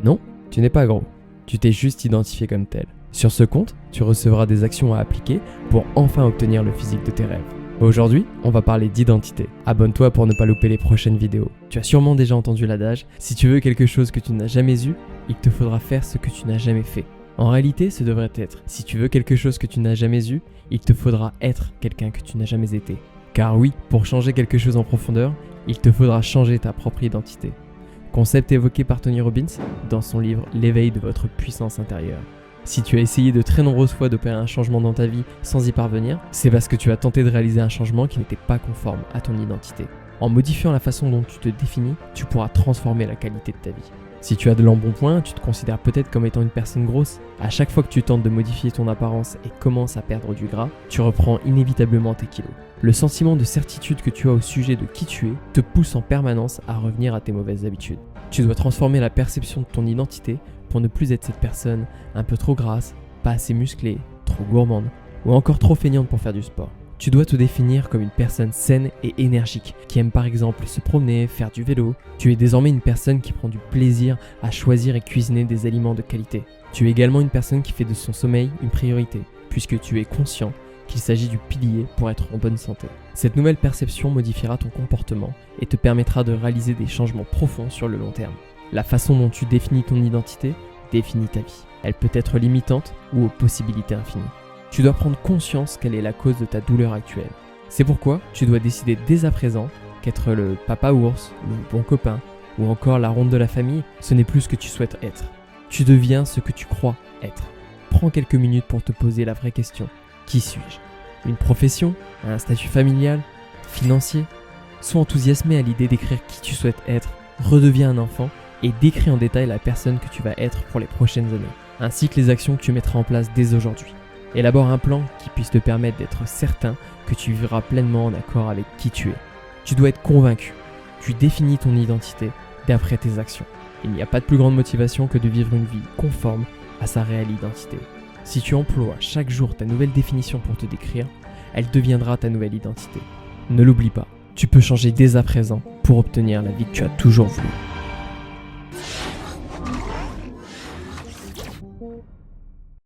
Non, tu n'es pas gros. Tu t'es juste identifié comme tel. Sur ce compte, tu recevras des actions à appliquer pour enfin obtenir le physique de tes rêves. Aujourd'hui, on va parler d'identité. Abonne-toi pour ne pas louper les prochaines vidéos. Tu as sûrement déjà entendu l'adage, si tu veux quelque chose que tu n'as jamais eu, il te faudra faire ce que tu n'as jamais fait. En réalité, ce devrait être, si tu veux quelque chose que tu n'as jamais eu, il te faudra être quelqu'un que tu n'as jamais été. Car oui, pour changer quelque chose en profondeur, il te faudra changer ta propre identité. Concept évoqué par Tony Robbins dans son livre L'éveil de votre puissance intérieure. Si tu as essayé de très nombreuses fois d'opérer un changement dans ta vie sans y parvenir, c'est parce que tu as tenté de réaliser un changement qui n'était pas conforme à ton identité. En modifiant la façon dont tu te définis, tu pourras transformer la qualité de ta vie. Si tu as de l'embonpoint, tu te considères peut-être comme étant une personne grosse. À chaque fois que tu tentes de modifier ton apparence et commences à perdre du gras, tu reprends inévitablement tes kilos. Le sentiment de certitude que tu as au sujet de qui tu es te pousse en permanence à revenir à tes mauvaises habitudes. Tu dois transformer la perception de ton identité pour ne plus être cette personne un peu trop grasse, pas assez musclée, trop gourmande ou encore trop feignante pour faire du sport. Tu dois te définir comme une personne saine et énergique qui aime par exemple se promener, faire du vélo. Tu es désormais une personne qui prend du plaisir à choisir et cuisiner des aliments de qualité. Tu es également une personne qui fait de son sommeil une priorité puisque tu es conscient qu'il s'agit du pilier pour être en bonne santé. Cette nouvelle perception modifiera ton comportement et te permettra de réaliser des changements profonds sur le long terme. La façon dont tu définis ton identité définit ta vie. Elle peut être limitante ou aux possibilités infinies. Tu dois prendre conscience quelle est la cause de ta douleur actuelle. C'est pourquoi tu dois décider dès à présent qu'être le papa ours, le bon copain ou encore la ronde de la famille, ce n'est plus ce que tu souhaites être. Tu deviens ce que tu crois être. Prends quelques minutes pour te poser la vraie question. Qui suis-je ? Une profession ? Un statut familial ? Financier ? Sois enthousiasmé à l'idée d'écrire qui tu souhaites être. Redeviens un enfant et décris en détail la personne que tu vas être pour les prochaines années, ainsi que les actions que tu mettras en place dès aujourd'hui. Élabore un plan qui puisse te permettre d'être certain que tu vivras pleinement en accord avec qui tu es. Tu dois être convaincu. Tu définis ton identité d'après tes actions. Il n'y a pas de plus grande motivation que de vivre une vie conforme à sa réelle identité. Si tu emploies chaque jour ta nouvelle définition pour te décrire, elle deviendra ta nouvelle identité. Ne l'oublie pas, tu peux changer dès à présent pour obtenir la vie que tu as toujours voulu.